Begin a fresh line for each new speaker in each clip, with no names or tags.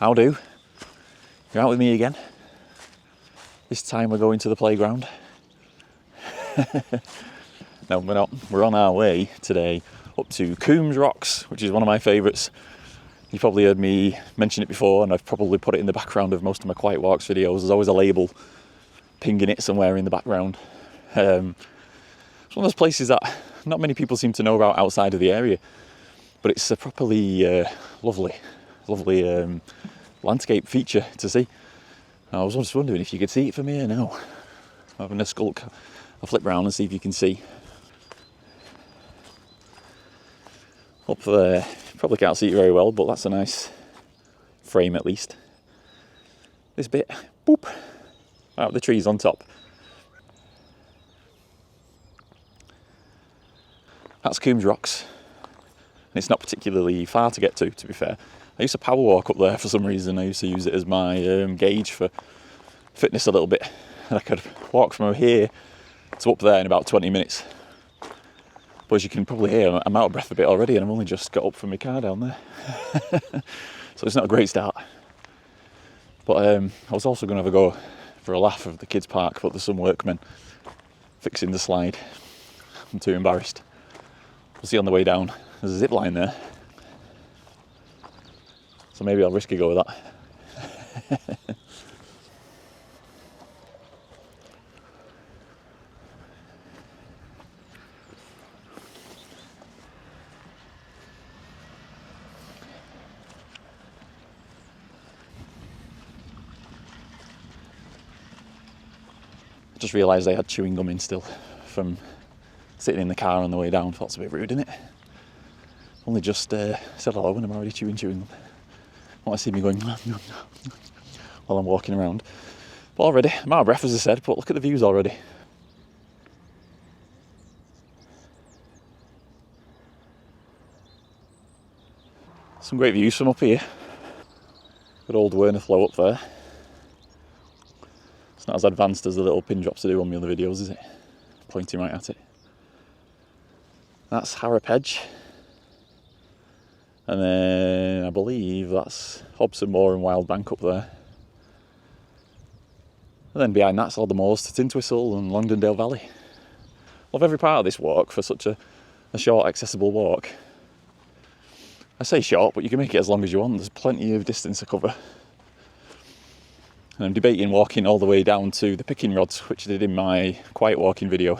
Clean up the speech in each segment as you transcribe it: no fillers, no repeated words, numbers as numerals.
Howdo? You're out with me again. This time we're going to the playground. No, we're not. We're on our way today up to Coombes Rocks, which is one of my favourites. You've probably heard me mention it before, and I've probably put it in the background of most of my quiet walks videos. There's always a label pinging it somewhere in the background. It's one of those places that not many people seem to know about outside of the area, but it's a properly lovely landscape feature to see. I was just wondering if you could see it from here now. I'm having a skulk. I'll flip round and see if you can see. Up there, probably can't see it very well, but that's a nice frame at least. This bit, boop, out the trees on top. That's Coombes Rocks. And it's not particularly far to get to be fair. I used to power walk up there for some reason. I used to use it as my gauge for fitness a little bit. And I could walk from here to up there in about 20 minutes. But as you can probably hear, I'm out of breath a bit already, and I've only just got up from my car down there. So it's not a great start. But I was also going to have a go for a laugh of the kids' park, but there's some workmen fixing the slide. I'm too embarrassed. We'll see on the way down. There's a zip line there. So maybe I'll risk a go with that. I just realised they had chewing gum in still from sitting in the car on the way down. Thought it's a bit rude, innit? Only just said hello and I'm already chewing gum. Want to see me going while I'm walking around. But already, I'm out of breath as I said, but look at the views already. Some great views from up here. Good old Flow up there. It's not as advanced as the little pin drops I do on my other videos, is it? Pointing right at it. That's Edge. And then I believe that's Hobson Moor and Wild Bank up there. And then behind that's all the moors to Tintwistle and Longdendale Valley. Love every part of this walk for such a short, accessible walk. I say short, but you can make it as long as you want. There's plenty of distance to cover. And I'm debating walking all the way down to the picking rods, which I did in my quiet walking video.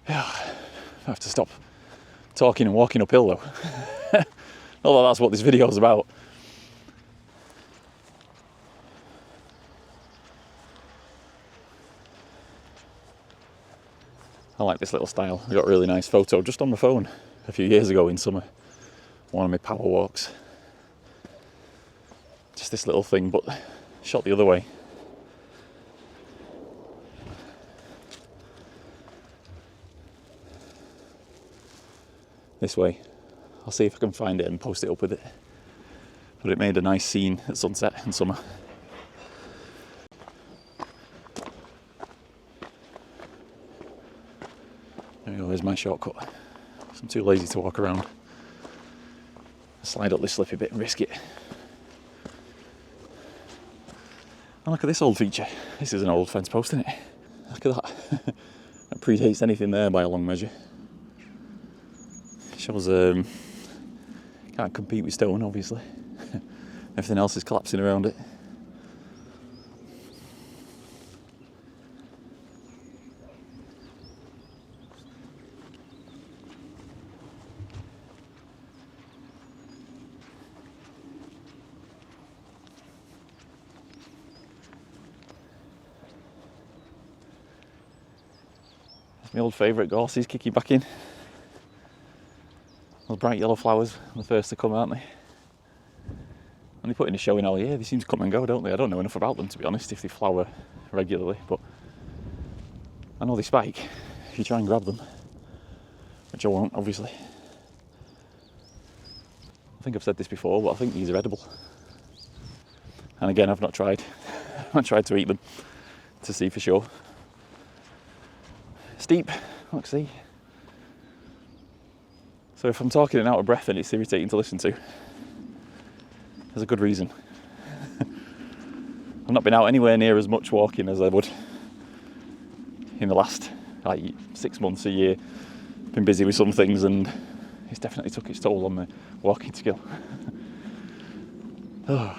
Yeah, I have to stop talking and walking uphill though. Although that's what this video is about. I like this little style. I got a really nice photo just on my phone a few years ago in summer. One of my power walks. Just this little thing, but shot the other way. This way. I'll see if I can find it and post it up with it. But it made a nice scene at sunset in summer. There we go, there's my shortcut. I'm too lazy to walk around. I'll slide up this slippy bit and risk it. And look at this old feature. This is an old fence post, isn't it? Look at that. That predates anything there by a long measure. Shows can't compete with stone, obviously. Everything else is collapsing around it. My old favourite gorses kicking back in. Those bright yellow flowers are the first to come, aren't they? And they put in a showing all year. They seem to come and go, don't they? I don't know enough about them, to be honest, if they flower regularly, but I know they spike if you try and grab them, which I won't, obviously. I think I've said this before, but I think these are edible. And again, I've not tried. I've not tried to eat them to see for sure. Steep, look, see. So if I'm talking and out of breath, then it's irritating to listen to. There's a good reason. I've not been out anywhere near as much walking as I would in the last like 6 months, a year. Been busy with some things and it's definitely took its toll on my walking skill. Oh.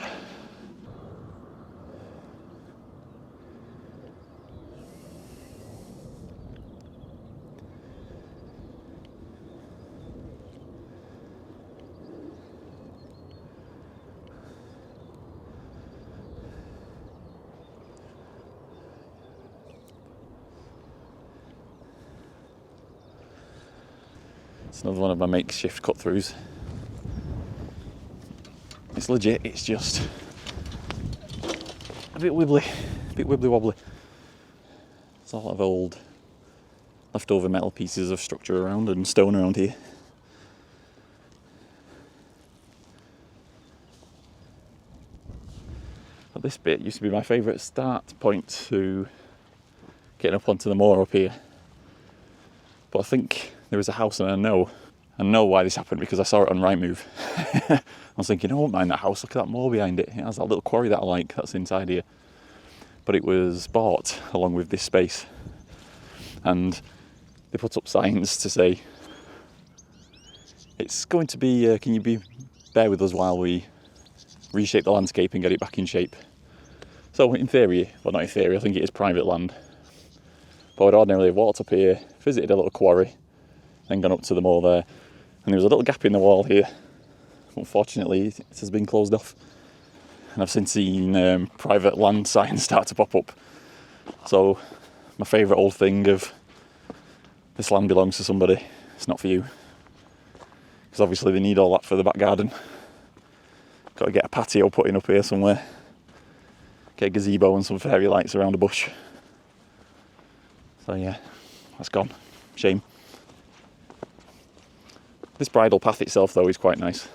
It's another one of my makeshift cut-throughs. It's legit, it's just a bit wibbly wobbly. There's a lot of old leftover metal pieces of structure around and stone around here. But this bit used to be my favourite start point to getting up onto the moor up here. But I think there is a house, and I know why this happened because I saw it on Rightmove. I was thinking, I won't mind that house, look at that moor behind it. It has that little quarry that I like, that's inside here. But it was bought along with this space. And they put up signs to say, it's going to be, can you bear with us while we reshape the landscape and get it back in shape. So in theory, well not in theory, I think it is private land. But I'd ordinarily have walked up here, visited a little quarry, then gone up to the moor there. And there was a little gap in the wall here. Unfortunately, it has been closed off. And I've since seen private land signs start to pop up. So my favourite old thing of this land belongs to somebody, it's not for you. Because obviously they need all that for the back garden. Got to get a patio put in up here somewhere. Get a gazebo and some fairy lights around a bush. So yeah, that's gone. Shame. This bridle path itself though is quite nice.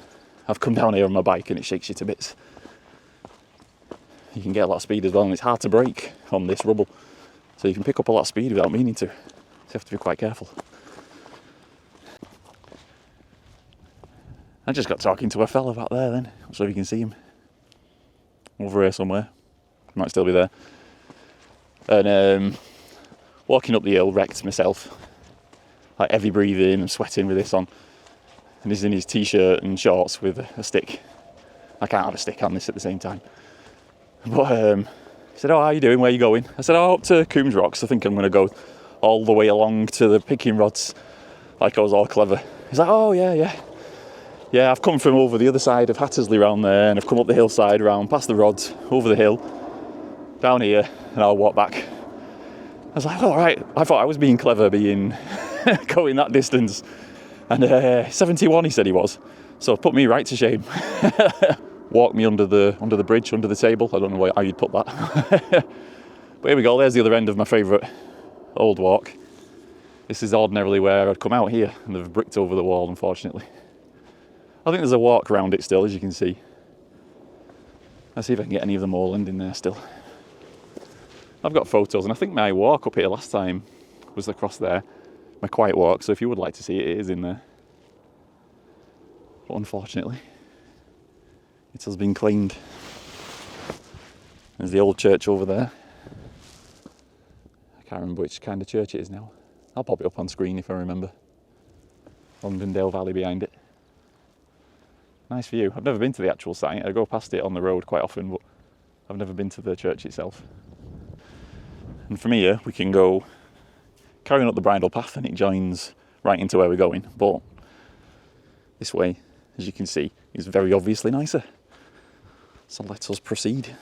I've come down here on my bike and it shakes you to bits. You can get a lot of speed as well, and it's hard to brake on this rubble. So you can pick up a lot of speed without meaning to. So you have to be quite careful. I just got talking to a fella back there then. I'm sure you can see him. Over here somewhere. He might still be there. And walking up the hill, wrecked myself. Like heavy breathing and sweating with this on. And he's in his t-shirt and shorts with a stick. I can't have a stick on this at the same time. But he said, oh, how are you doing? Where are you going? I said, oh, up to Coombes Rocks. I think I'm going to go all the way along to the picking rods. Like I was all clever. He's like, oh, yeah. Yeah, I've come from over the other side of Hattersley round there, and I've come up the hillside round, past the rods, over the hill, down here, and I'll walk back. I was like, all right. I thought I was being clever, being going that distance. And 71 he said he was. So put me right to shame. Walk me under the bridge, under the table. I don't know how you'd put that. But here we go, there's the other end of my favourite old walk. This is ordinarily where I'd come out here, and they've bricked over the wall, unfortunately. I think there's a walk around it still, as you can see. Let's see if I can get any of the moorland in there still. I've got photos, and I think my walk up here last time was across there. My quiet walk, so if you would like to see it, it is in there. But unfortunately, it has been cleaned. There's the old church over there. I can't remember which kind of church it is now. I'll pop it up on screen if I remember. Londondale Valley behind it. Nice view. I've never been to the actual site. I go past it on the road quite often, but I've never been to the church itself. And from here, we can go carrying up the bridle path, and it joins right into where we're going. But this way, as you can see, is very obviously nicer. So let us proceed.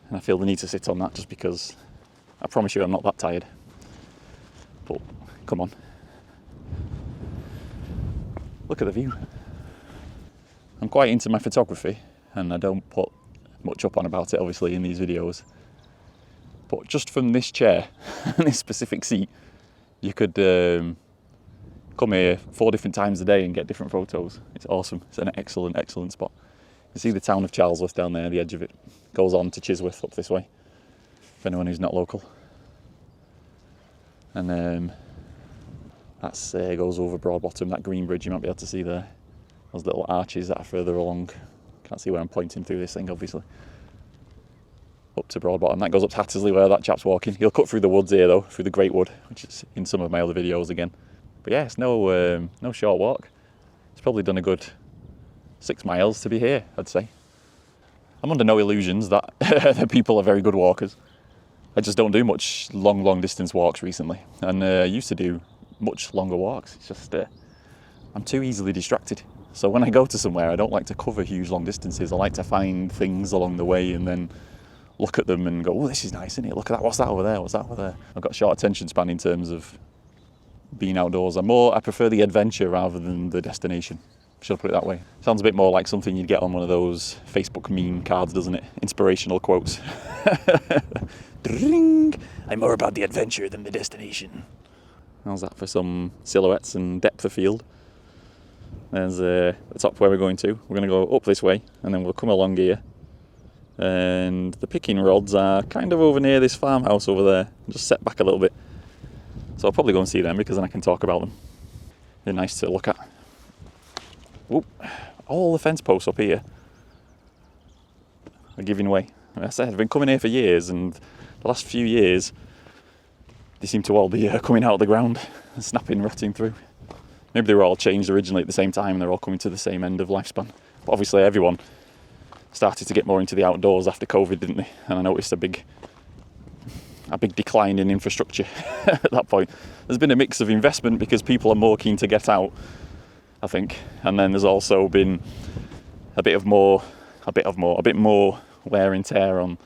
And I feel the need to sit on that just because I promise you I'm not that tired. But come on. Look at the view. I'm quite into my photography, and I don't put much up on about it obviously in these videos. But just from this chair and this specific seat, you could come here 4 different times a day and get different photos. It's awesome. It's an excellent, excellent spot. You see the town of Charlesworth down there, the edge of it. Goes on to Chisworth up this way, for anyone who's not local. And that's goes over Broadbottom, that green bridge you might be able to see there. Those little arches that are further along. Can't see where I'm pointing through this thing, obviously. Up to Broadbottom. That goes up to Hattersley where that chap's walking. He'll cut through the woods here though, through the Great Wood, which is in some of my other videos again. But yeah, it's no short walk. It's probably done a good 6 miles to be here, I'd say. I'm under no illusions that, that people are very good walkers. I just don't do much long distance walks recently. And I used to do much longer walks. It's just, I'm too easily distracted. So when I go to somewhere, I don't like to cover huge long distances. I like to find things along the way and then look at them and go, oh, this is nice, isn't it? Look at that, what's that over there, what's that over there? I've got short attention span in terms of being outdoors. I prefer the adventure rather than the destination. Should I put it that way? Sounds a bit more like something you'd get on one of those Facebook meme cards, doesn't it? Inspirational quotes. Dring! I'm more about the adventure than the destination. How's that for some silhouettes and depth of field? There's the top where we're going to. We're going to go up this way and then we'll come along here. And the picking rods are kind of over near this farmhouse over there, just set back a little bit. So I'll probably go and see them because then I can talk about them. They're nice to look at. Whoop. All the fence posts up here are giving way. Like I said, I've been coming here for years, and the last few years they seem to all be coming out of the ground and snapping, rotting through. Maybe they were all changed originally at the same time and they're all coming to the same end of lifespan. But obviously everyone started to get more into the outdoors after COVID, didn't they? And I noticed a big decline in infrastructure at that point. There's been a mix of investment because people are more keen to get out, I think, and then there's also been a bit more wear and tear on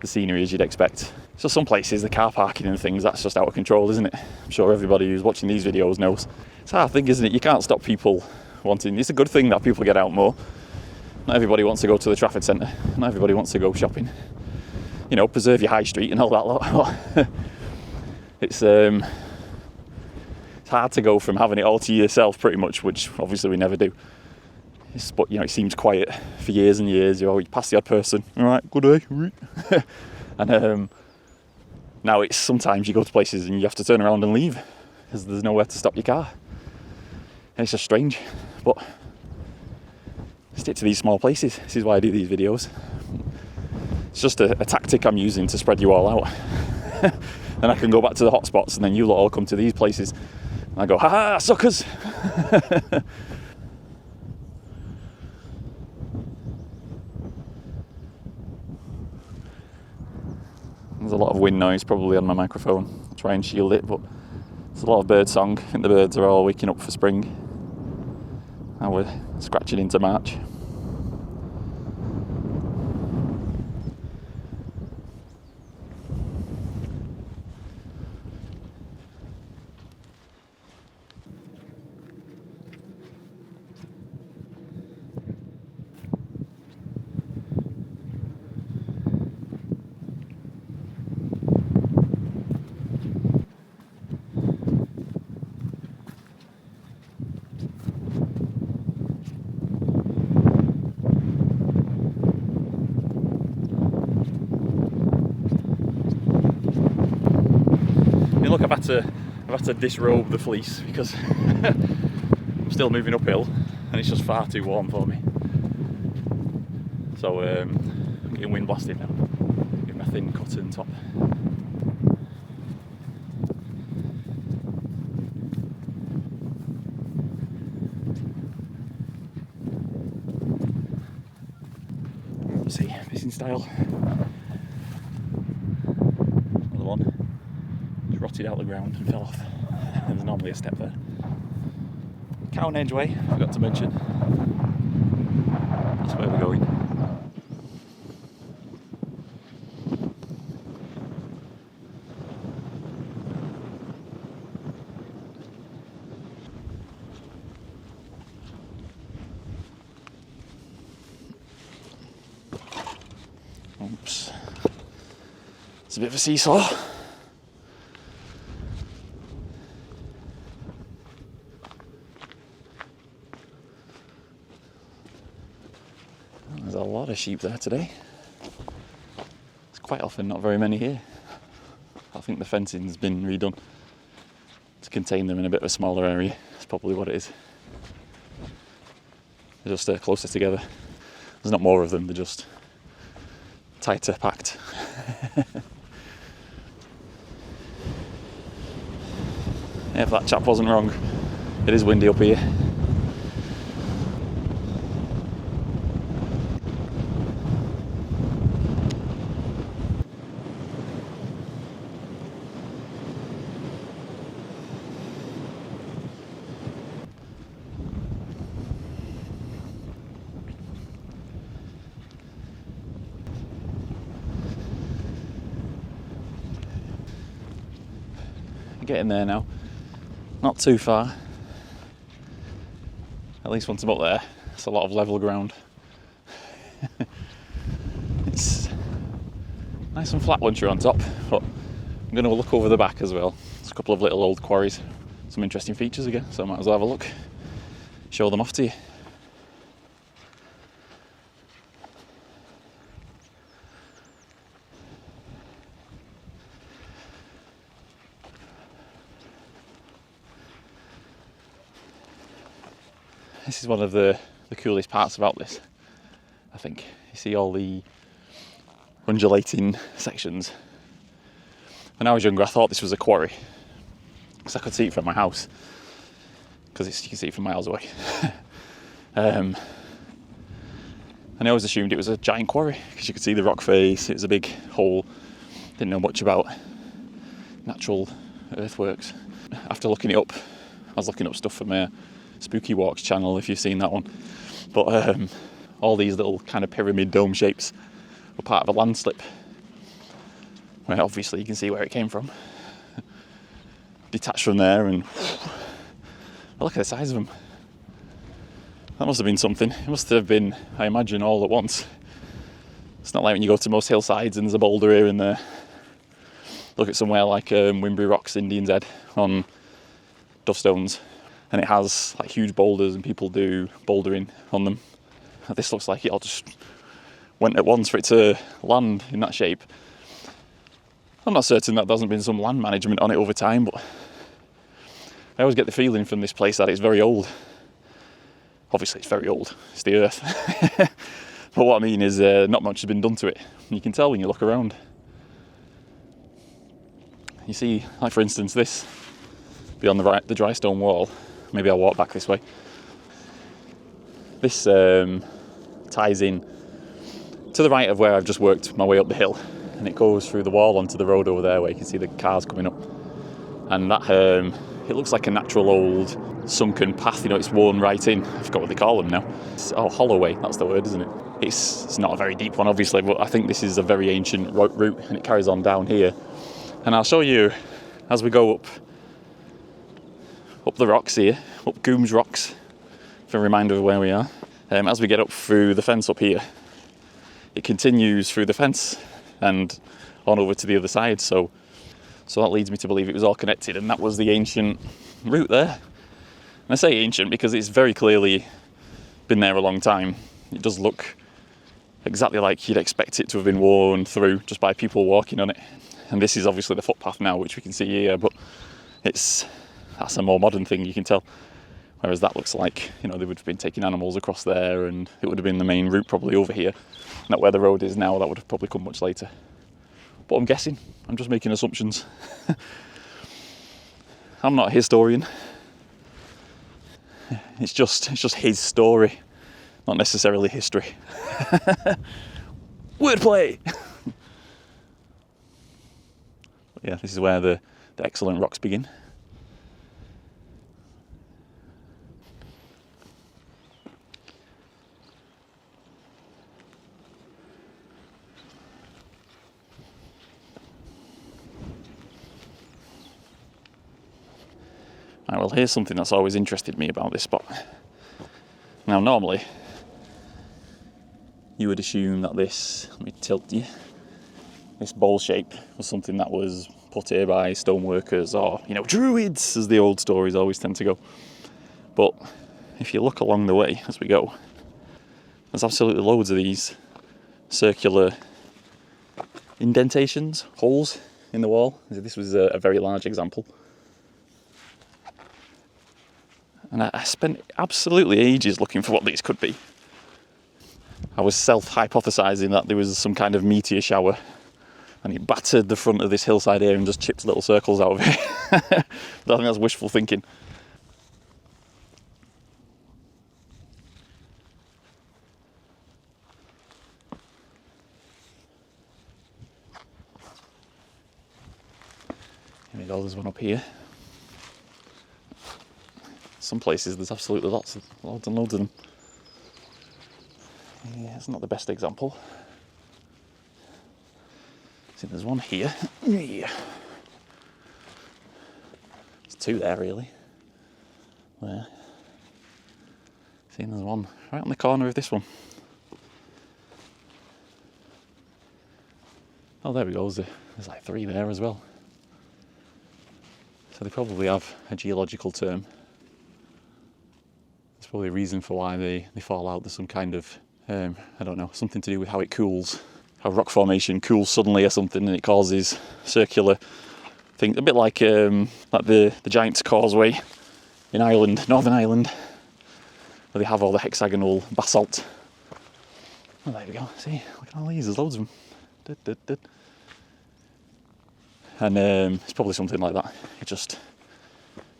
the scenery, as you'd expect. So some places, the car parking and things, that's just out of control, isn't it? I'm sure everybody who's watching these videos knows. It's a hard thing, isn't it? You can't stop people wanting. It's a good thing that people get out more. Not everybody wants to go to the Trafford Centre. Not everybody wants to go shopping. You know, preserve your high street and all that lot. It's hard to go from having it all to yourself, pretty much, which obviously we never do. But, you know, it seems quiet for years and years. You always pass the odd person. All right, good day. And now it's sometimes you go to places and you have to turn around and leave because there's nowhere to stop your car. And it's just strange. But stick to these small places. This is why I do these videos. It's just a tactic I'm using to spread you all out. And I can go back to the hot spots and then you lot all come to these places. And I go, ha-ha, suckers! There's a lot of wind noise probably on my microphone. I'll try and shield it, but there's a lot of bird song. I think the birds are all waking up for spring. And we're scratching into March. Look, I've had to disrobe the fleece because I'm still moving uphill and it's just far too warm for me. So I'm getting wind blasted now with my thin cotton top. Let's see, missing style. Another one. Rotted out the ground and fell off. There's normally a step there. Cown Edge way, I forgot to mention. That's where we're going. Oops. It's a bit of a seesaw. There's a lot of sheep there today. It's quite often not very many here. I think the fencing's been redone. to contain them in a bit of a smaller area. That's probably what it is. They're just closer together. There's not more of them, they're just tighter packed. Yeah, if that chap wasn't wrong, it is windy up here. Getting there now. Not too far. At least once I'm up there, it's a lot of level ground. It's nice and flat once you're on top, but I'm going to look over the back as well. There's a couple of little old quarries, some interesting features again, so I might as well have a look, show them off to you. This is one of the coolest parts about this, I think. You see all the undulating sections. When I was younger, I thought this was a quarry, because I could see it from my house, because you can see it from miles away. And I always assumed it was a giant quarry, because you could see the rock face, it was a big hole. Didn't know much about natural earthworks. After looking it up, I was looking up stuff for my Spooky Walks channel, if you've seen that one. But all these little kind of pyramid dome shapes were part of a landslip, where obviously you can see where it came from. Detached from there, and look at the size of them. That must have been something. It must have been, I imagine, all at once. It's not like when you go to most hillsides and there's a boulder here and there. Look at somewhere like Coombes Rocks, Indian's Head, on Duffstones, and it has like huge boulders and people do bouldering on them. This looks like it all just went at once for it to land in that shape. I'm not certain that there hasn't been some land management on it over time, but I always get the feeling from this place that it's very old. Obviously it's very old, it's the earth. But what I mean is not much has been done to it. You can tell when you look around. You see, like for instance this, beyond the dry stone wall. Maybe I'll walk back this way. This ties in to the right of where I've just worked my way up the hill, and it goes through the wall onto the road over there where you can see the cars coming up. And that it looks like a natural old sunken path, you know, it's worn right in. I forgot what they call them now. Holloway, that's the word, isn't it? It's not a very deep one, obviously, but I think this is a very ancient route, and it carries on down here. And I'll show you as we go up the rocks here, up Coombes Rocks, for a reminder of where we are. As we get up through the fence up here, it continues through the fence and on over to the other side. So that leads me to believe it was all connected, and that was the ancient route there. And I say ancient because it's very clearly been there a long time. It does look exactly like you'd expect it to have been worn through just by people walking on it. And this is obviously the footpath now, which we can see here, but that's a more modern thing, you can tell. Whereas that looks like, you know, they would have been taking animals across there, and it would have been the main route probably over here. Not where the road is now, that would have probably come much later. But I'm guessing, I'm just making assumptions. I'm not a historian. It's just his story, not necessarily history. Wordplay! Yeah, this is where the excellent rocks begin. Right, well, here's something that's always interested me about this spot. Now, normally, you would assume that this, let me tilt you, this bowl shape was something that was put here by stoneworkers or, you know, druids, as the old stories always tend to go. But if you look along the way as we go, there's absolutely loads of these circular indentations, holes in the wall. This was a very large example. And I spent absolutely ages looking for what these could be. I was self-hypothesising that there was some kind of meteor shower and it battered the front of this hillside here and just chipped little circles out of it. But I think that's wishful thinking. Here we go, there's one up here. Some places there's absolutely loads and loads of them. Yeah, it's not the best example. See, there's one here. Yeah. There's two there, really. There. See, there's one right on the corner of this one. Oh, there we go. There's like three there as well. So they probably have a geological term. There's probably a reason for why they fall out. There's some kind of, I don't know, something to do with how it cools. How rock formation cools suddenly or something, and it causes circular things. A bit like the Giant's Causeway in Ireland, Northern Ireland, where they have all the hexagonal basalt. Oh, there we go. See, look at all these. There's loads of them. And it's probably something like that. It just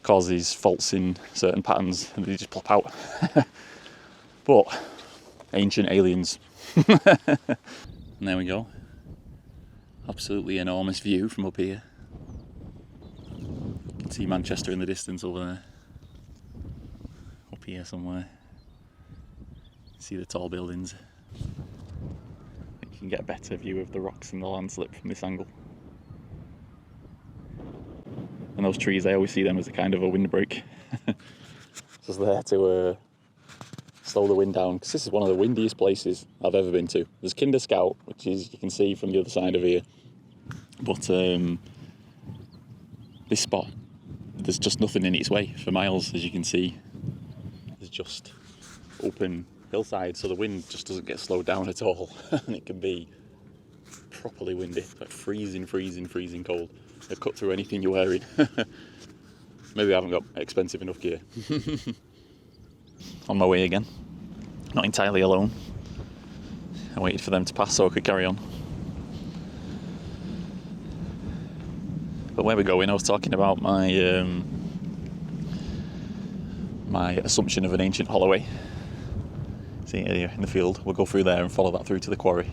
causes faults in certain patterns, and they just plop out. But ancient aliens. And there we go. Absolutely enormous view from up here. You can see Manchester in the distance over there. Up here somewhere. See the tall buildings. I think you can get a better view of the rocks and the landslip from this angle. And those trees, I always see them as a kind of a windbreak. Just there to slow the wind down, because this is one of the windiest places I've ever been to. There's Kinder Scout, which is, you can see from the other side of here, but this spot, there's just nothing in its way for miles, as you can see. There's just open hillside, so the wind just doesn't get slowed down at all. And it can be properly windy, like freezing cold. They'll cut through anything you're wearing. Maybe I haven't got expensive enough gear. On my way again, not entirely alone. I waited for them to pass so I could carry on. But where we're going, I was talking about my my assumption of an ancient holloway. See here in the field, we'll go through there and follow that through to the quarry.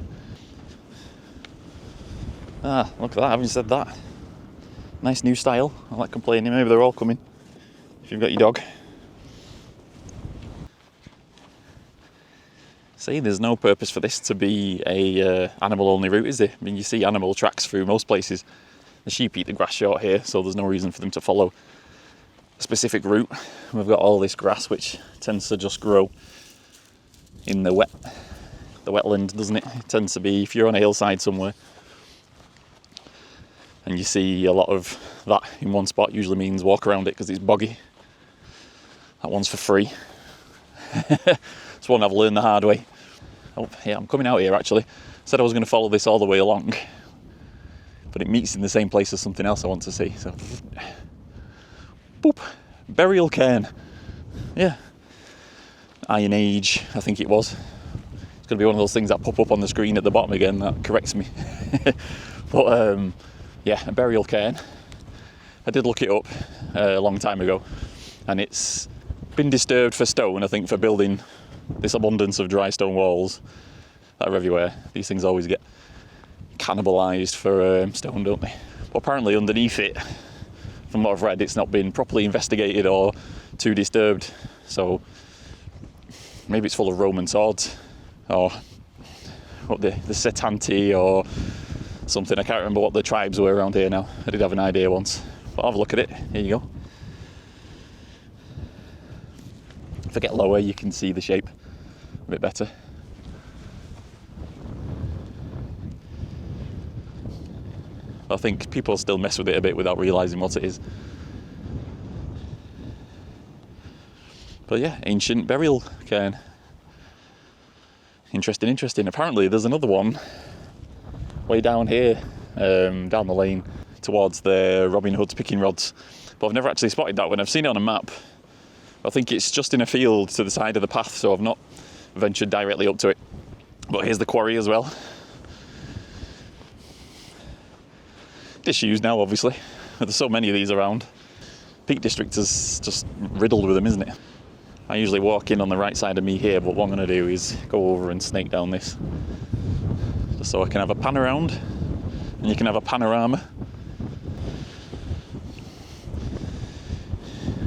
Ah, look at that, having said that. Nice new style, I'm not complaining, maybe they're all coming. If you've got your dog. See, there's no purpose for this to be a animal-only route, is there? I mean, you see animal tracks through most places. The sheep eat the grass short here, so there's no reason for them to follow a specific route. We've got all this grass which tends to just grow in the wetland, doesn't it? It tends to be, if you're on a hillside somewhere and you see a lot of that in one spot, usually means walk around it because it's boggy. That one's for free. It's one I've learned the hard way. Oh, yeah, I'm coming out here actually. Said I was going to follow this all the way along, but it meets in the same place as something else I want to see. So, boop, burial cairn. Yeah, Iron Age, I think it was. It's going to be one of those things that pop up on the screen at the bottom again that corrects me. But yeah, a burial cairn. I did look it up a long time ago, and it's been disturbed for stone, I think, for building this abundance of dry stone walls that are everywhere. These things always get cannibalised for stone, don't they? But apparently underneath it, from what I've read, it's not been properly investigated or too disturbed. So maybe it's full of Roman swords, or what the Setanti or something. I can't remember what the tribes were around here now. I did have an idea once. But I'll have a look at it. Here you go. If I get lower, you can see the shape a bit better. I think people still mess with it a bit without realising what it is. But yeah, ancient burial cairn. Interesting. Apparently there's another one way down here, down the lane towards the Robin Hood's picking rods. But I've never actually spotted that one. I've seen it on a map. I think it's just in a field to the side of the path, so I've not ventured directly up to it. But here's the quarry as well. Disused now, obviously. There's so many of these around. Peak District is just riddled with them, isn't it? I usually walk in on the right side of me here, but what I'm going to do is go over and snake down this, just so I can have a pan around, and you can have a panorama.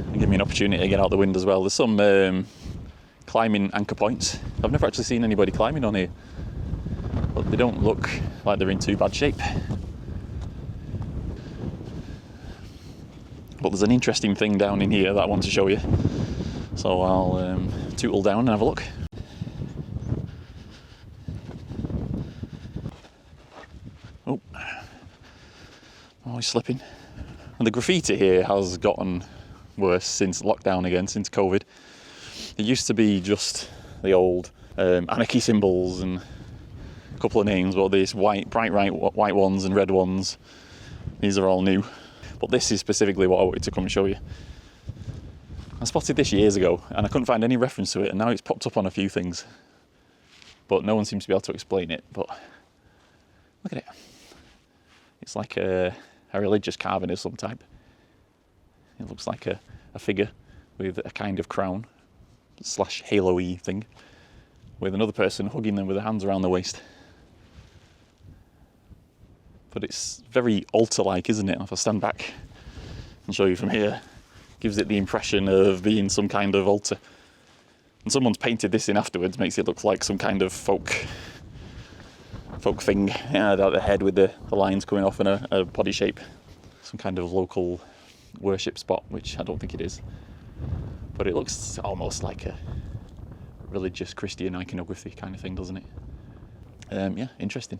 And give me an opportunity to get out the wind as well. There's some climbing anchor points. I've never actually seen anybody climbing on here, but they don't look like they're in too bad shape. But there's an interesting thing down in here that I want to show you. So I'll tootle down and have a look. Oh, he's slipping. And the graffiti here has gotten worse since lockdown again, since COVID. It used to be just the old anarchy symbols and a couple of names, but these bright white ones and red ones, these are all new. But this is specifically what I wanted to come and show you. I spotted this years ago and I couldn't find any reference to it, and now it's popped up on a few things. But no one seems to be able to explain it. But look at it. It's like a religious carving of some type. It looks like a figure with a kind of crown / halo-y thing, with another person hugging them with their hands around their waist. But it's very altar-like, isn't it? If I stand back and show you from here, gives it the impression of being some kind of altar. And someone's painted this in afterwards, makes it look like some kind of folk thing. Yeah, out the head with the lines coming off in a body shape. Some kind of local worship spot, which I don't think it is. But it looks almost like a religious Christian iconography kind of thing, doesn't it? Yeah, interesting.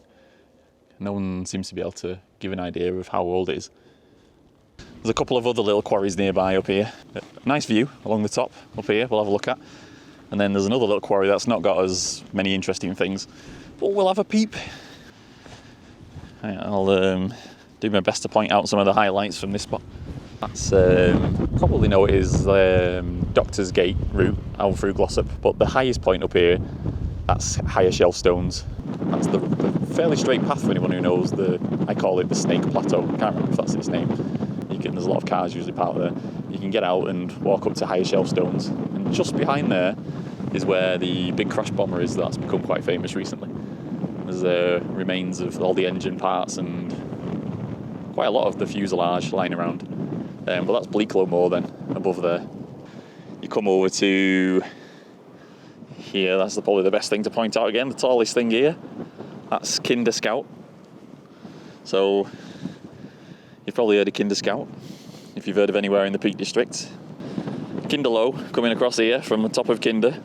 No one seems to be able to give an idea of how old it is. There's a couple of other little quarries nearby up here. A nice view along the top up here we'll have a look at. And then there's another little quarry that's not got as many interesting things, but we'll have a peep. I'll do my best to point out some of the highlights from this spot. That's probably know it is Doctor's Gate route out through Glossop, but the highest point up here, that's higher shelf stones. That's the fairly straight path for anyone who knows I call it the Snake Plateau. I can't remember if that's its name. There's a lot of cars usually parked there. You can get out and walk up to higher shelf stones. And just behind there is where the big crash bomber is that's become quite famous recently. There's remains of all the engine parts and quite a lot of the fuselage lying around. But that's Bleaklow Moor then, above there. You come over to here, that's probably the best thing to point out again, the tallest thing here. That's Kinder Scout. So you've probably heard of Kinder Scout, if you've heard of anywhere in the Peak District. Kinder Low, coming across here from the top of Kinder.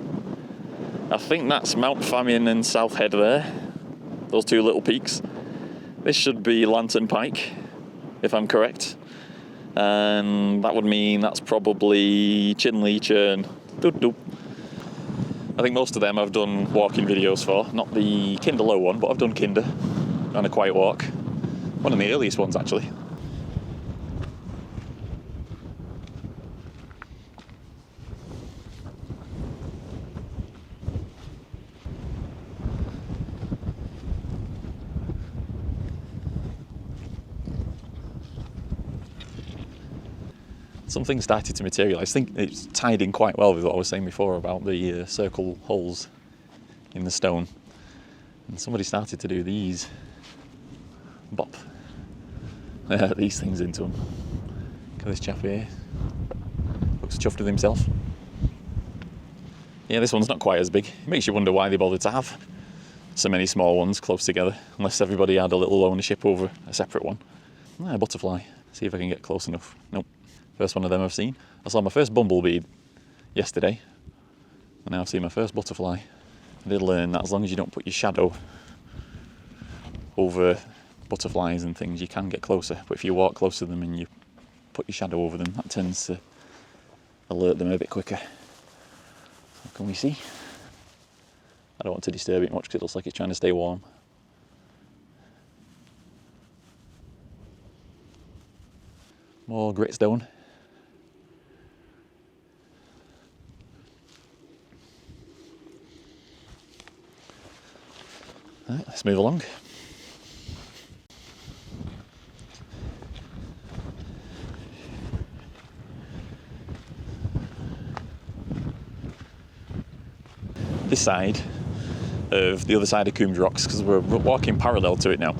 I think that's Mount Famine and South Head there, those two little peaks. This should be Lantern Pike, if I'm correct. And that would mean that's probably Chinley, Churn. I think most of them I've done walking videos for, not the Kinder Low one, but I've done Kinder on a quiet walk. One of the earliest ones actually. Something started to materialise. I think it's tied in quite well with what I was saying before about the circle holes in the stone. And somebody started to do these, bop, these things into them. Look at this chap here. Looks chuffed with himself. Yeah, this one's not quite as big. It makes you wonder why they bothered to have so many small ones close together, unless everybody had a little ownership over a separate one. A butterfly. See if I can get close enough. Nope. First one of them I've seen. I saw my first bumblebee yesterday, and now I've seen my first butterfly. I did learn that as long as you don't put your shadow over butterflies and things, you can get closer. But if you walk close to them and you put your shadow over them, that tends to alert them a bit quicker. So can we see? I don't want to disturb it much because it looks like it's trying to stay warm. More gritstone. Right, let's move along. This side of the other side of Coombes Rocks, because we're walking parallel to it now.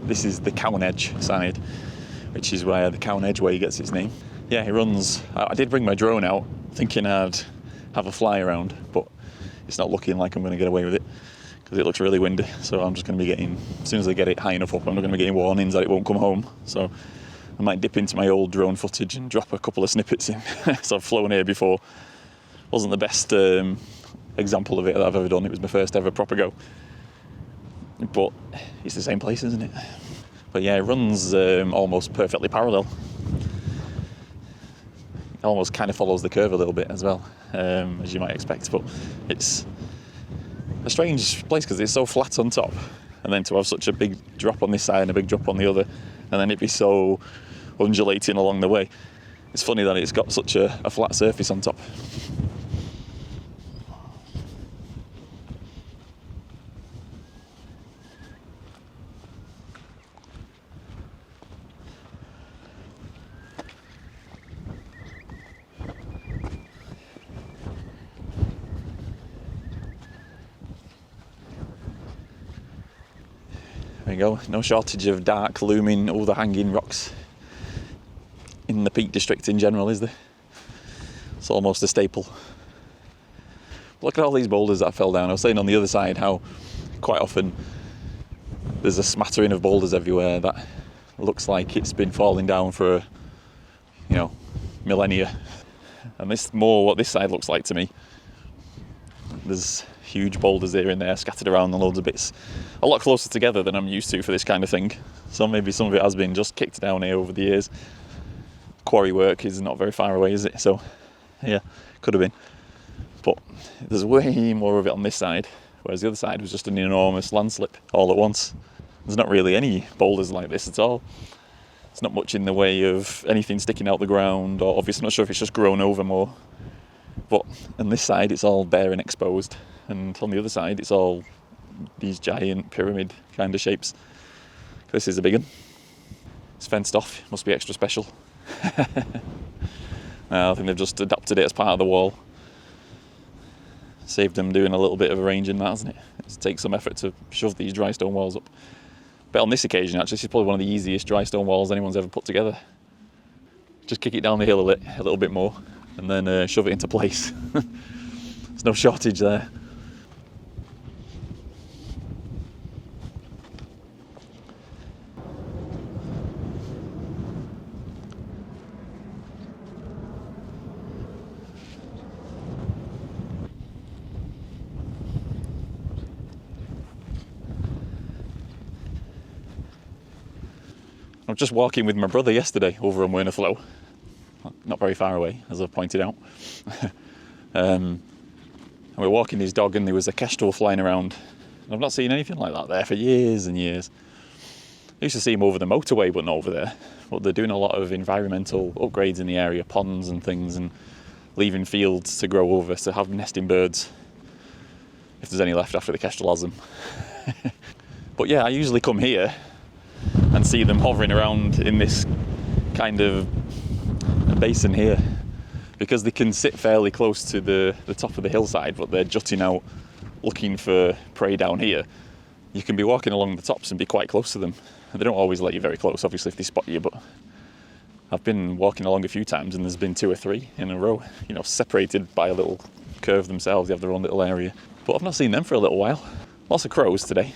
This is the Cown Edge side, which is where the Cown Edge way gets its name. Yeah, it runs. I did bring my drone out thinking I'd have a fly around, but it's not looking like I'm going to get away with it because it looks really windy. So I'm just going to be getting, as soon as I get it high enough up, I'm going to be getting warnings that it won't come home. So I might dip into my old drone footage and drop a couple of snippets in. So I've flown here before. Wasn't the best example of it that I've ever done. It was my first ever proper go. But it's the same place, isn't it? But yeah, it runs almost perfectly parallel. It almost kind of follows the curve a little bit as well, as you might expect. But it's a strange place because it's so flat on top, and then to have such a big drop on this side and a big drop on the other, and then it be so undulating along the way. It's funny that it's got such a flat surface on top. There you go, no shortage of dark, looming, overhanging rocks in the Peak District in general, is there? It's almost a staple. Look at all these boulders that fell down. I was saying on the other side how quite often there's a smattering of boulders everywhere that looks like it's been falling down for, millennia. And this is more what this side looks like to me. There's huge boulders here and there scattered around and loads of bits a lot closer together than I'm used to for this kind of thing. So maybe some of it has been just kicked down here over the years. Quarry work is not very far away, is it? So yeah, could have been. But there's way more of it on this side, whereas the other side was just an enormous landslip all at once. There's not really any boulders like this at all. It's not much in the way of anything sticking out the ground, or obviously I'm not sure if it's just grown over more. But on this side it's all bare and exposed, and on the other side it's all these giant pyramid kind of shapes. This is a big one. It's fenced off, must be extra special. I think they've just adapted it as part of the wall. Saved them doing a little bit of arranging that, hasn't it? It takes some effort to shove these dry stone walls up. But on this occasion actually, this is probably one of the easiest dry stone walls anyone's ever put together. Just kick it down the hill a little bit more and then shove it into place. There's no shortage there. I was just walking with my brother yesterday over on Flow, not very far away, as I've pointed out. And we were walking his dog and there was a kestrel flying around. And I've not seen anything like that there for years and years. I used to see him over the motorway, but not over there. But they're doing a lot of environmental upgrades in the area, ponds and things, and leaving fields to grow over to have nesting birds, if there's any left after the kestrel has them. But yeah, I usually come here and see them hovering around in this kind of basin here, because they can sit fairly close to the top of the hillside, but they're jutting out looking for prey down here. You can be walking along the tops and be quite close to them. And they don't always let you very close, obviously, if they spot you, but I've been walking along a few times and there's been 2 or 3 in a row, separated by a little curve themselves. They have their own little area. But I've not seen them for a little while. Lots of crows today.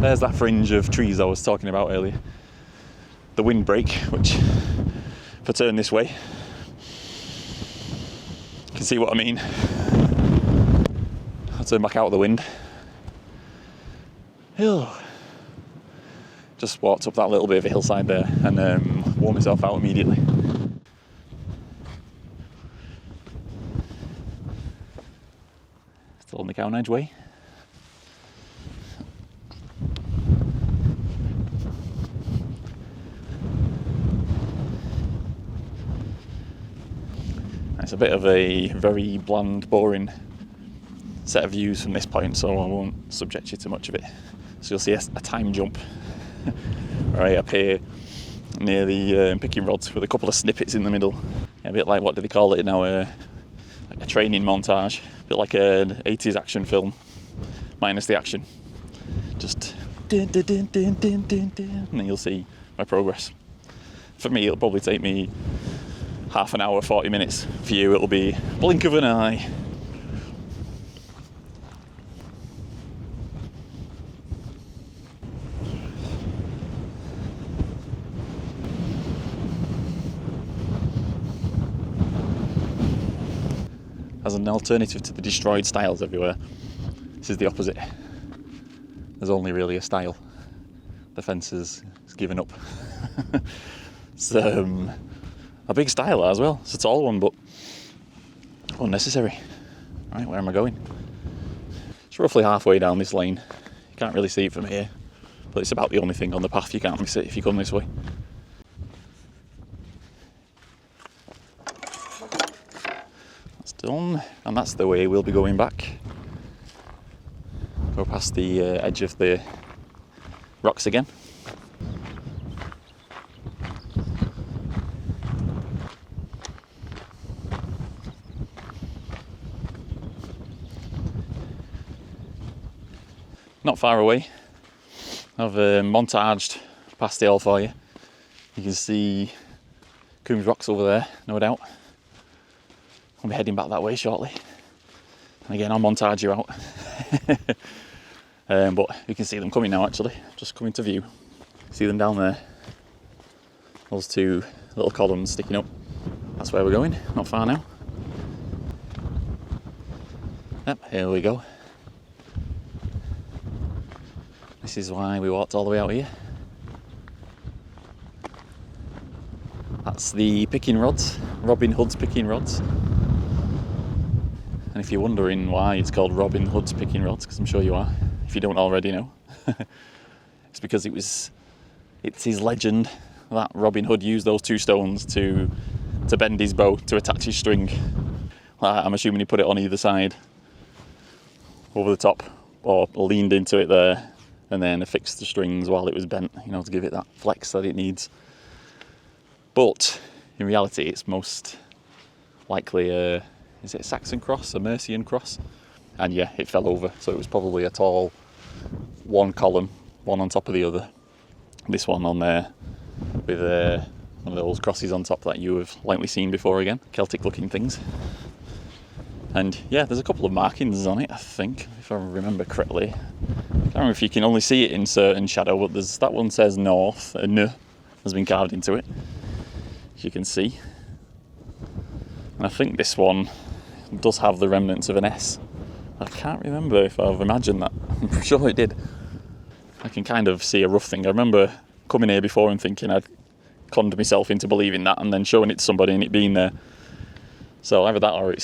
There's that fringe of trees I was talking about earlier. The windbreak, which, if I turn this way, you can see what I mean. I'll turn back out of the wind. Just walked up that little bit of a hillside there and wore myself out immediately. Still on the Cown Edge way. It's a bit of a very bland, boring set of views from this point, so I won't subject you to much of it. So you'll see a time jump right up here near the picking rods with a couple of snippets in the middle. A bit like, what do they call it now, like a training montage, a bit like an 80s action film, minus the action. Just din, din, din, din, din, din, din, and then you'll see my progress. For me, it'll probably take me half an hour, 40 minutes. For you, it'll be blink of an eye. As an alternative to the destroyed stiles everywhere, this is the opposite. There's only really a stile. The fence is given up. It's a big stile as well. It's a tall one, but unnecessary. Right, where am I going? It's roughly halfway down this lane. You can't really see it from here, but it's about the only thing on the path. You can't miss it if you come this way. That's done, and that's the way we'll be going back. Go past the edge of the rocks again. Not far away. I've montaged past it all for you. You can see Coombes Rocks over there, no doubt. I'll be heading back that way shortly. And again, I'll montage you out. But you can see them coming now, actually, just coming to view. See them down there? Those two little columns sticking up. That's where we're going, not far now. Yep, here we go. This is why we walked all the way out here. That's the picking rods, Robin Hood's picking rods. And if you're wondering why it's called Robin Hood's picking rods, because I'm sure you are, if you don't already know, it's because it's his legend that Robin Hood used those two stones to bend his bow, to attach his string. I'm assuming he put it on either side, over the top, or leaned into it there, and then affixed the strings while it was bent, to give it that flex that it needs. But in reality, it's most likely is it a Saxon cross, a Mercian cross? And yeah, it fell over, so it was probably a tall one column, one on top of the other. This one on there with one of those crosses on top that you have likely seen before again, Celtic looking things. And yeah, there's a couple of markings on it, I think, if I remember correctly. I can't remember if you can only see it in certain shadow, but that one says north, a N has been carved into it, as you can see. And I think this one does have the remnants of an S. I can't remember if I've imagined that. I'm sure it did. I can kind of see a rough thing. I remember coming here before and thinking I'd conned myself into believing that, and then showing it to somebody and it being there. So either that or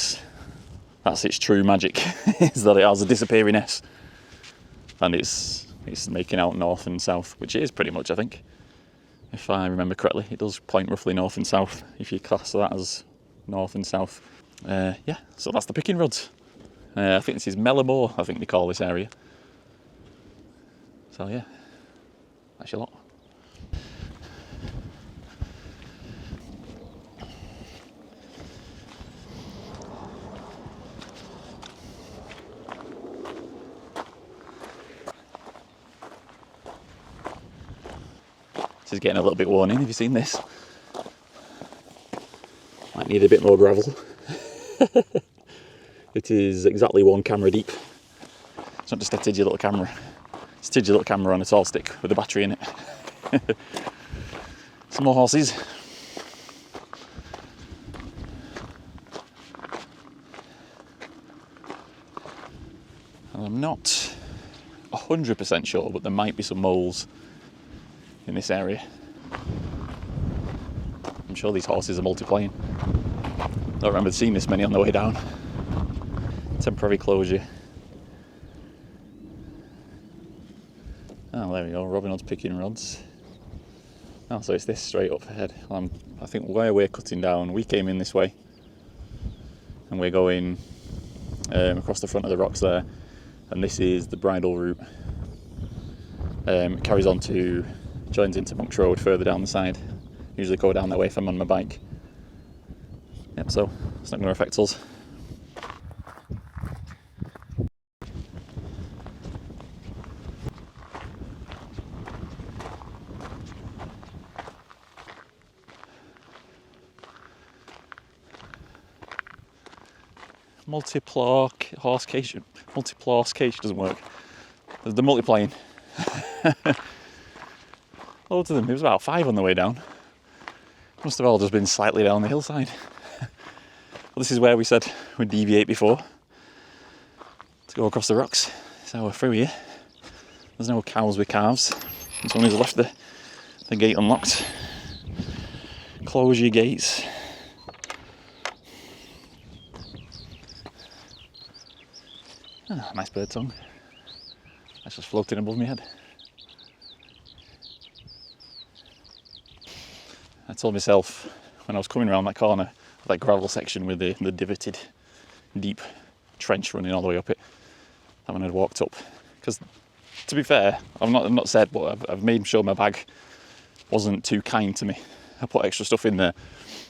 that's its true magic, is that it has a disappearing S. And it's making out north and south, which it is pretty much, I think. If I remember correctly, it does point roughly north and south, if you class that as north and south. Yeah, so that's the picking rods. I think this is Mellamore, I think they call this area. So yeah, that's your lot. This is getting a little bit worn in, have you seen this? Might need a bit more gravel. It is exactly one camera deep. It's not just a tidgy little camera. It's a tidgy little camera on a tall stick with a battery in it. Some more horses. And I'm not 100% sure, but there might be some moles in this area. I'm sure these horses are multiplying. I don't remember seeing this many on the way down. Temporary closure. Oh, there we go, Robin Hood's picking rods. Oh, so it's this straight up ahead. I think where we're cutting down, we came in this way. and we're going across the front of the rocks there, and this is the Bridle route. It carries on to, joins into Monk's Road further down the side. Usually go down that way if I'm on my bike. Yep, so it's not going to affect us. Multiplorse cage doesn't work. There's the multiplying. Loads of them. It was about 5 on the way down. Must have all just been slightly down the hillside. Well, this is where we said we'd deviate before to go across the rocks. So we're through here. There's no cows with calves. Someone's left the gate unlocked. Close your gates. Ah, nice bird song. That's just floating above my head. I told myself when I was coming around that corner, that gravel section with the divoted, deep trench running all the way up it, that one I'd walked up. Because, to be fair, I've not said, but I've made sure my bag wasn't too kind to me. I put extra stuff in there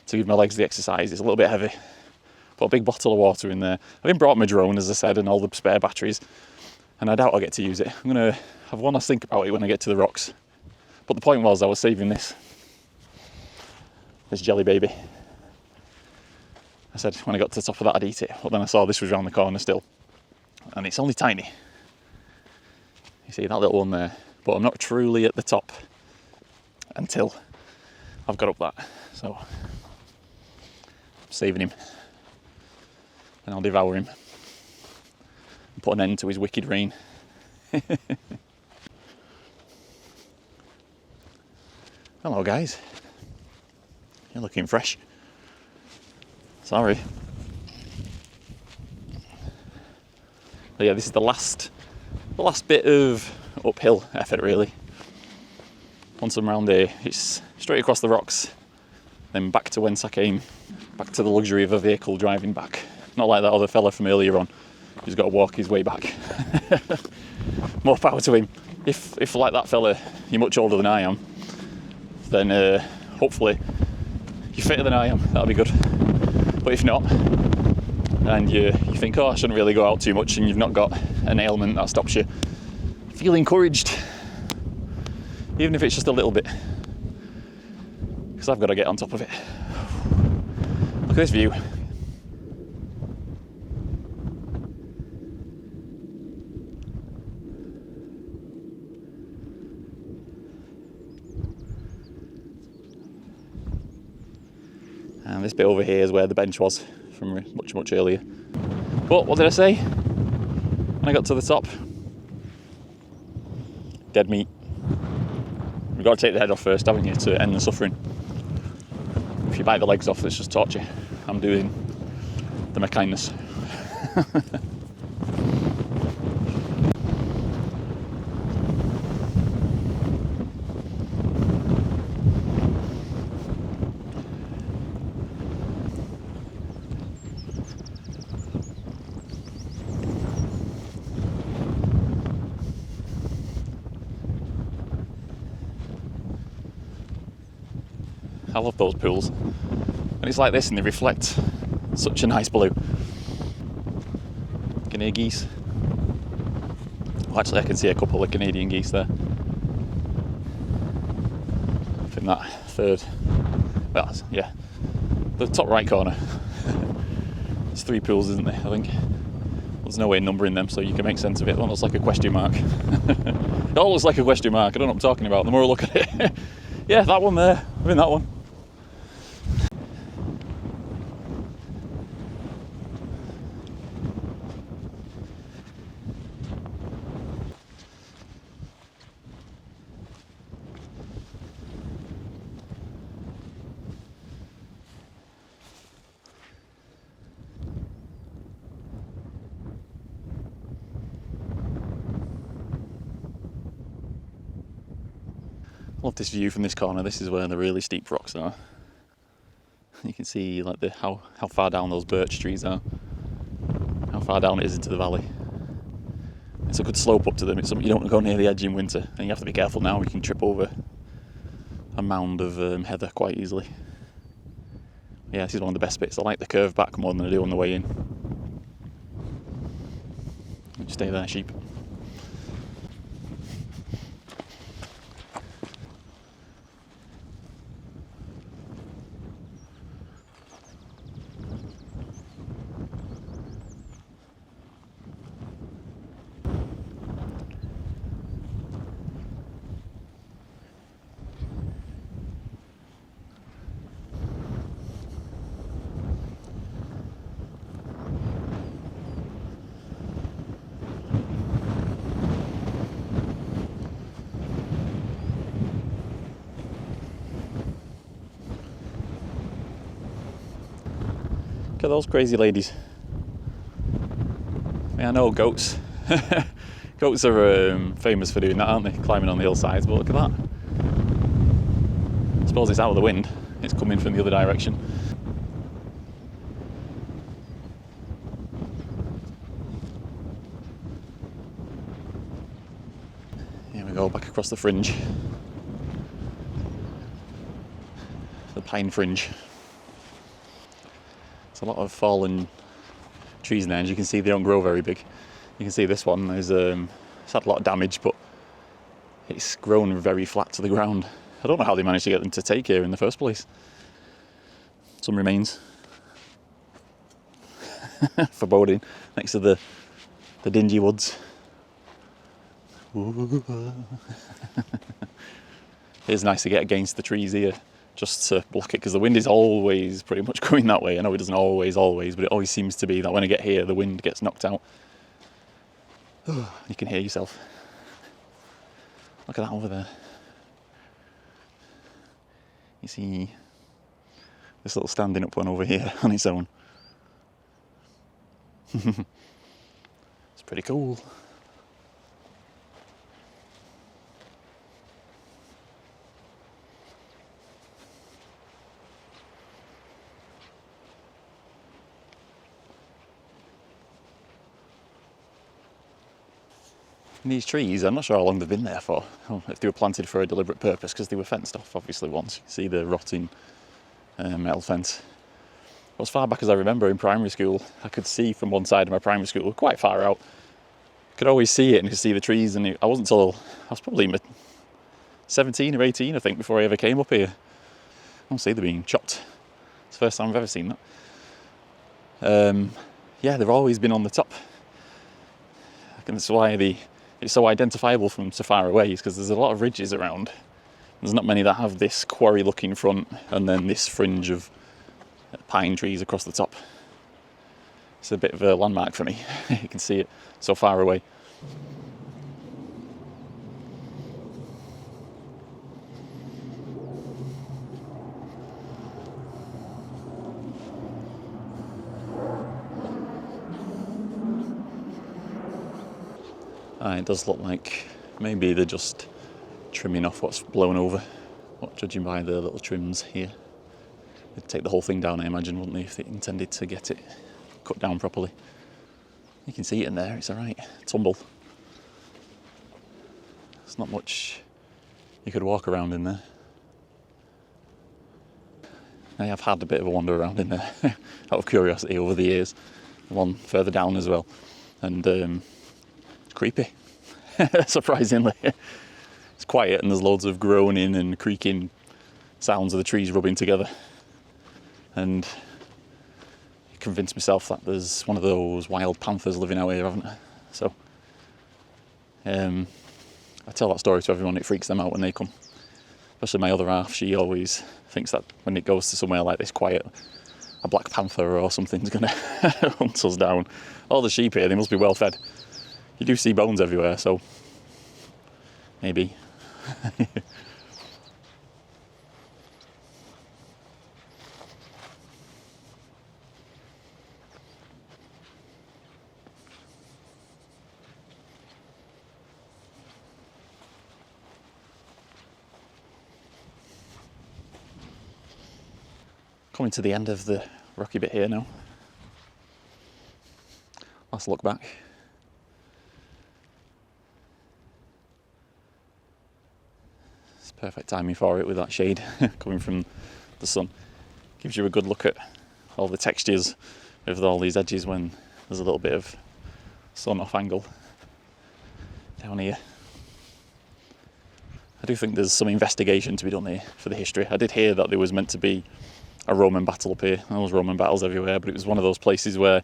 to give my legs the exercise. It's a little bit heavy. Put a big bottle of water in there. I've even brought my drone, as I said, and all the spare batteries, and I doubt I'll get to use it. I'm going to have one last think about it when I get to the rocks. But the point was, I was saving this jelly baby. I said when I got to the top of that I'd eat it, but then I saw this was around the corner still, and it's only tiny. You see that little one there, but I'm not truly at the top until I've got up that, so I'm saving him. And I'll devour him and put an end to his wicked reign. Hello guys, you're looking fresh. Sorry. But yeah, this is the last bit of uphill effort really. Once I'm around here, it's straight across the rocks, then back to whence I came, back to the luxury of a vehicle driving back. Not like that other fella from earlier on, who's got to walk his way back. More power to him. If like that fella, you're much older than I am, then hopefully you're fitter than I am, that'll be good. But if not, and you think, oh, I shouldn't really go out too much, and you've not got an ailment that stops you, feel encouraged, even if it's just a little bit, because I've got to get on top of it. Look at this view. And this bit over here is where the bench was from much earlier. But what did I say when I got to the top? Dead meat. You've got to take the head off first, haven't you, to end the suffering. If you bite the legs off, it's just torture. I'm doing them a kindness. I love those pools. And it's like this and they reflect such a nice blue. Can hear geese. Well, actually I can see a couple of Canadian geese there. From that third, well yeah, the top right corner. There's 3 pools, isn't there, I think. There's no way numbering them, so you can make sense of it. One looks like a question mark. It all looks like a question mark, I don't know what I'm talking about the more I look at it. Yeah, that one there, I'm in that one. Love this view from this corner. This is where the really steep rocks are. You can see like how far down those birch trees are, how far down it is into the valley. It's a good slope up to them. It's something you don't want to go near the edge in winter, and you have to be careful now. You can trip over a mound of heather quite easily. Yeah, this is one of the best bits. I like the curve back more than I do on the way in. Stay there, sheep. Look at those crazy ladies. I know goats. Goats are famous for doing that, aren't they? Climbing on the hillsides, but look at that. I suppose it's out of the wind. It's coming from the other direction. Here we go, back across the fringe. The pine fringe. There's a lot of fallen trees in there, and you can see they don't grow very big. You can see this one is it's had a lot of damage, but it's grown very flat to the ground. I don't know how they managed to get them to take here in the first place. Some remains. Foreboding next to the dingy woods. It's nice to get against the trees here, just to block it, because the wind is always pretty much going that way. I know it doesn't always, but it always seems to be that when I get here, the wind gets knocked out. You can hear yourself. Look at that over there. You see this little standing up one over here on its own. It's pretty cool. And these trees, I'm not sure how long they've been there for, if they were planted for a deliberate purpose, because they were fenced off obviously once. You can see the rotting metal fence. But as far back as I remember in primary school, I could see from one side of my primary school, quite far out. I could always see it and could see the trees, and I wasn't until I was probably 17 or 18, I think, before I ever came up here. I don't see them being chopped. It's the first time I've ever seen that. Yeah, they've always been on the top. And that's why it's so identifiable from so far away, is because there's a lot of ridges around. There's not many that have this quarry looking front and then this fringe of pine trees across the top. It's a bit of a landmark for me. You can see it so far away. It does look like maybe they're just trimming off what's blown over, judging by the little trims here. They'd take the whole thing down, I imagine, wouldn't they, if they intended to get it cut down properly. You can see it in there, it's alright. Tumble. There's not much you could walk around in there. I have had a bit of a wander around in there, out of curiosity over the years. One further down as well. And it's creepy, surprisingly. It's quiet and there's loads of groaning and creaking sounds of the trees rubbing together. And I convinced myself that there's one of those wild panthers living out here, haven't I? So I tell that story to everyone, it freaks them out when they come. Especially my other half, she always thinks that when it goes to somewhere like this quiet, a black panther or something's going to hunt us down. All the sheep here, they must be well fed. You do see bones everywhere, so maybe. Coming to the end of the rocky bit here now. Last look back. It's perfect timing for it with that shade coming from the sun. Gives you a good look at all the textures of all these edges when there's a little bit of sun off angle down here. I do think there's some investigation to be done here for the history. I did hear that there was meant to be a Roman battle up here. There was Roman battles everywhere, but it was one of those places where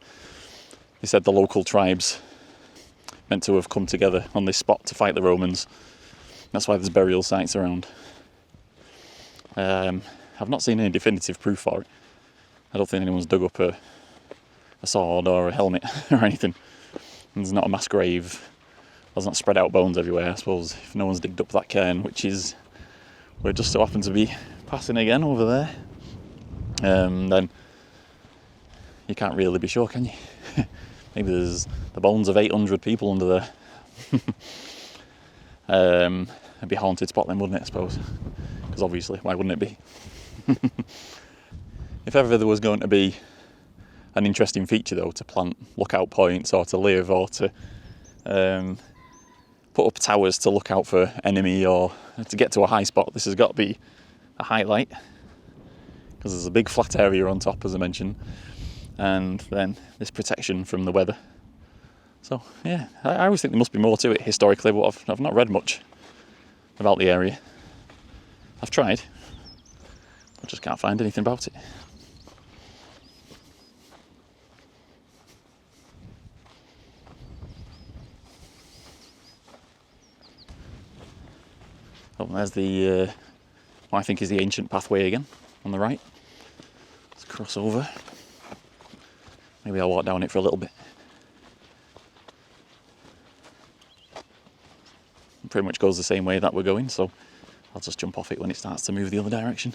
they said the local tribes meant to have come together on this spot to fight the Romans. That's why there's burial sites around. I've not seen any definitive proof for it. I don't think anyone's dug up a sword or a helmet or anything. And there's not a mass grave. There's not spread out bones everywhere, I suppose, if no one's digged up that cairn, which is where it just so happens to be passing again over there. Then you can't really be sure, can you? Maybe there's the bones of 800 people under there. It'd be a haunted spot then, wouldn't it, I suppose? Because obviously, why wouldn't it be? If ever there was going to be an interesting feature though, to plant lookout points or to live or to put up towers to look out for enemy or to get to a high spot, this has got to be a highlight, because there's a big flat area on top, as I mentioned, and then this protection from the weather. So yeah, I always think there must be more to it historically, but I've not read much about the area. I've tried, I just can't find anything about it. Oh, there's the what I think is the ancient pathway again on the right. Let's cross over. Maybe I'll walk down it for a little bit. It pretty much goes the same way that we're going, so I'll just jump off it when it starts to move the other direction.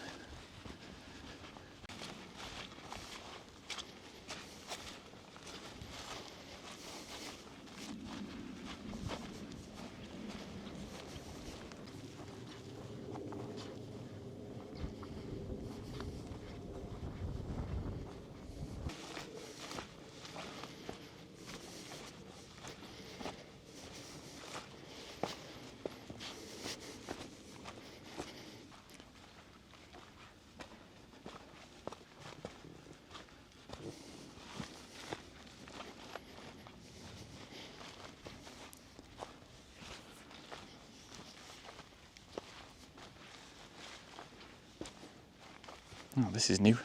Oh, this is new.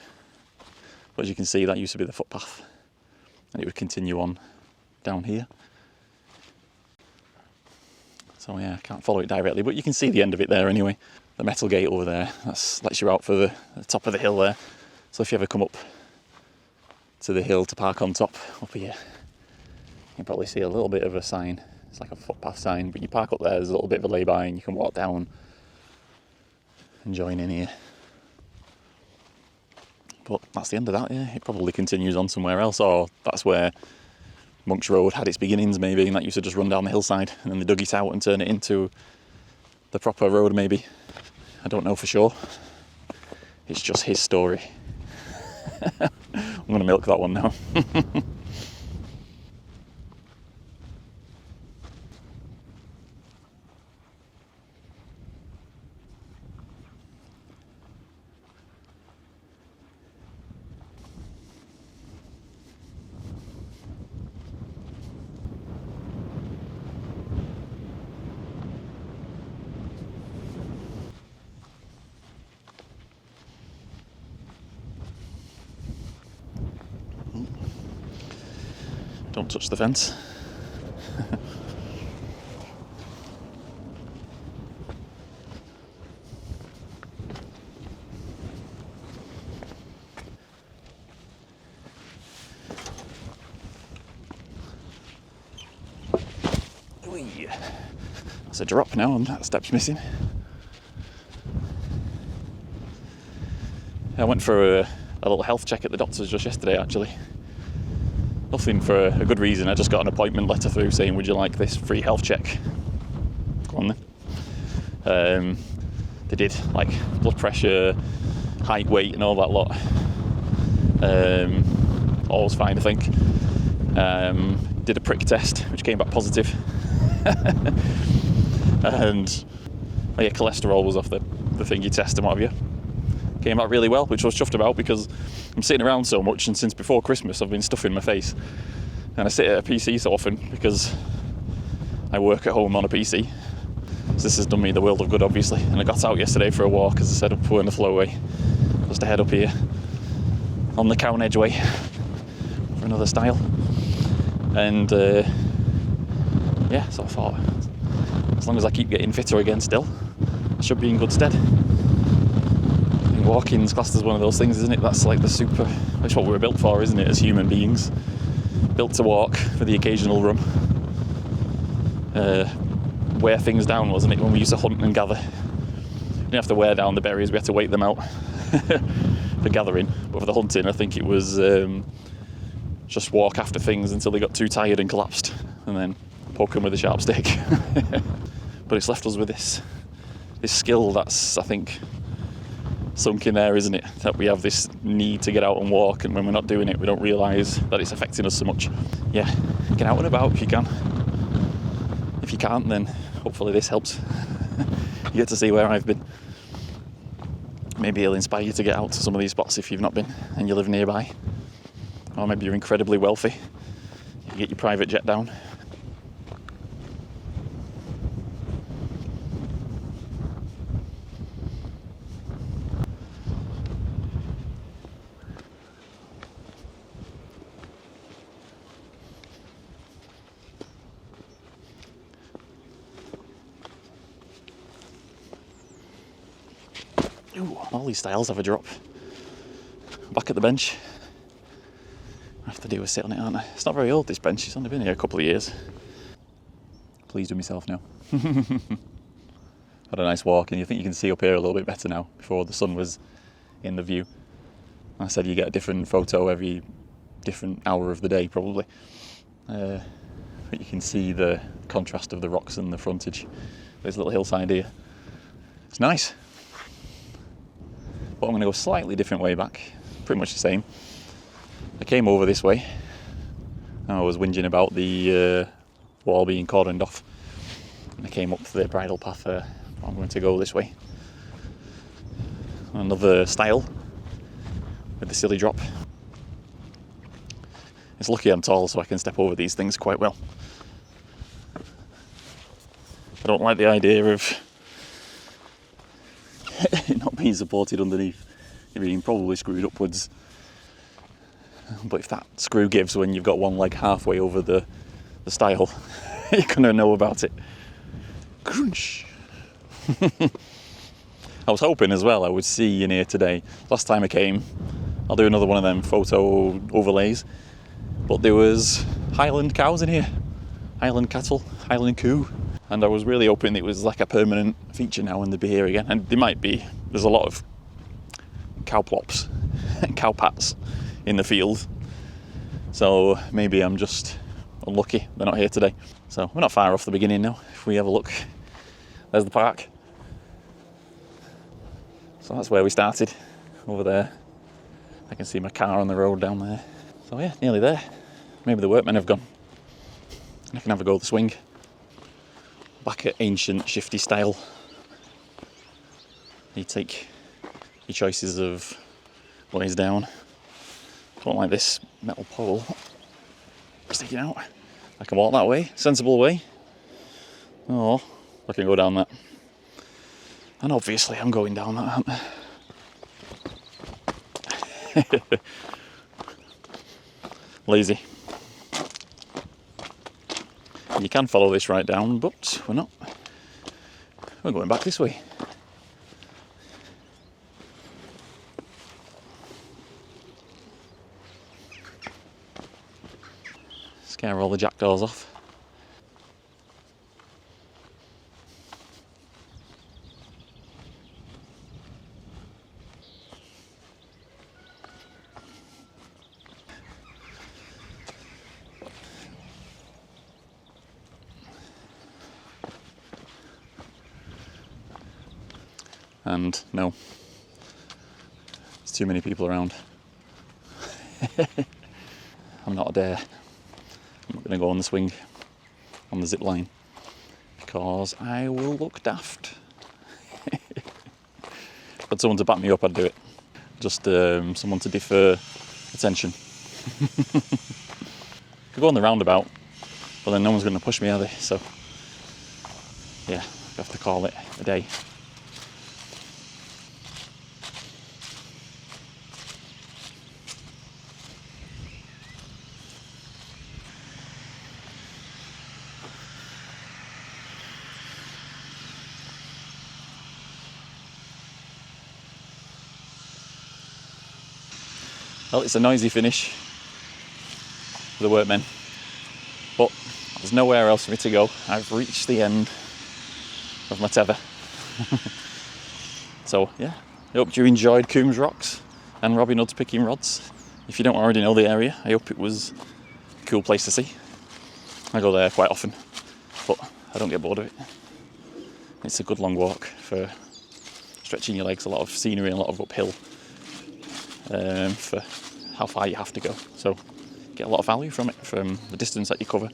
But as you can see, that used to be the footpath, and it would continue on down here. So yeah, I can't follow it directly, but you can see the end of it there anyway. The metal gate over there, that lets you out for the top of the hill there. So if you ever come up to the hill to park on top, up here, you can probably see a little bit of a sign. It's like a footpath sign, but you park up there, there's a little bit of a lay-by and you can walk down and join in here. But that's the end of that, yeah. It probably continues on somewhere else, or that's where Monk's Road had its beginnings maybe, and that used to just run down the hillside, and then they dug it out and turned it into the proper road maybe. I don't know for sure. It's just his story. I'm going to milk that one now. Don't touch the fence. That's a drop now, and that step's missing. I went for a little health check at the doctor's just yesterday, actually. Nothing for a good reason. I just got an appointment letter through saying, would you like this free health check? Go on then. They did like blood pressure, height, weight and all that lot. All was fine, I think. Did a prick test, which came back positive. And cholesterol was off the thingy test and what have you. Came out really well, which I was chuffed about because I'm sitting around so much, and since before Christmas I've been stuffing my face. And I sit at a PC so often because I work at home on a PC. So this has done me the world of good, obviously. And I got out yesterday for a walk, as I said, up in the flowway, just to head up here on the Cown Edge way for another style. And so I thought, as long as I keep getting fitter again still, I should be in good stead. I think walking's classed as one of those things, isn't it? That's like that's what we're built for, isn't it, as human beings? Built to walk for the occasional run. Wear things down, wasn't it, when we used to hunt and gather? We didn't have to wear down the berries, we had to wait them out for gathering. But for the hunting, I think it was just walk after things until they got too tired and collapsed, and then poke them with a sharp stick. But it's left us with this skill that's, I think, sunk in there, isn't it? That we have this need to get out and walk, and when we're not doing it, we don't realise that it's affecting us so much. Yeah, get out and about if you can. If you can't, then hopefully this helps. You get to see where I've been. Maybe it'll inspire you to get out to some of these spots if you've not been and you live nearby. Or maybe you're incredibly wealthy. You get your private jet down. Ooh, all these styles have a drop. Back at the bench. I have to do a sit on it, aren't I? It's not very old, this bench. It's only been here a couple of years. Pleased with myself now. Had a nice walk, and you think you can see up here a little bit better now, before the sun was in the view. I said you get a different photo every different hour of the day, probably. But you can see the contrast of the rocks and the frontage. There's a little hillside here. It's nice. But I'm going to go a slightly different way back, pretty much the same. I came over this way, and I was whinging about the wall being cordoned off, and I came up the bridle path there. I'm going to go this way. Another style with the silly drop. It's lucky I'm tall, so I can step over these things quite well. I don't like the idea of it not being supported underneath, it being probably screwed upwards. But if that screw gives when you've got one leg halfway over the stile, you're going to know about it. Crunch! I was hoping as well I would see in here today. Last time I came, I'll do another one of them photo overlays, but there was Highland cows in here. Highland cattle, Highland coo. And I was really hoping it was like a permanent feature now and they'd be here again. And they might be. There's a lot of cow plops and cow pats in the field. So maybe I'm just unlucky they're not here today. So we're not far off the beginning now. If we have a look, there's the park. So that's where we started, over there. I can see my car on the road down there. So yeah, nearly there. Maybe the workmen have gone. And I can have a go at the swing. Back at ancient shifty style. You take your choices of ways down. Don't like this metal pole sticking out. I can walk that way, sensible way. Oh, I can go down that. And obviously I'm going down that, aren't I? Lazy. You can follow this right down, but we're not. We're going back this way. Scare all the jackdaws off. And no, there's too many people around. I'm not going to go on the swing, on the zip line, because I will look daft. But someone to back me up, I'd do it. Just someone to defer attention. Could go on the roundabout, but then no one's going to push me, are they? So, yeah, I have to call it a day. Well, it's a noisy finish for the workmen, but there's nowhere else for me to go. I've reached the end of my tether. So yeah, I hope you enjoyed Coombes Rocks and Robin Hood's picking rods. If you don't already know the area, I hope it was a cool place to see. I go there quite often, but I don't get bored of it. It's a good long walk for stretching your legs, a lot of scenery and a lot of uphill. For how far you have to go, so get a lot of value from it, from the distance that you cover.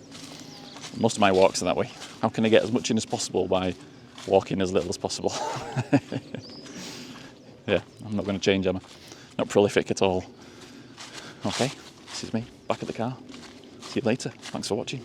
Most of my walks are that way. How can I get as much in as possible by walking as little as possible? Yeah, I'm not going to change, am I? Not prolific at all. Okay, this is me back at the car. See you later. Thanks for watching.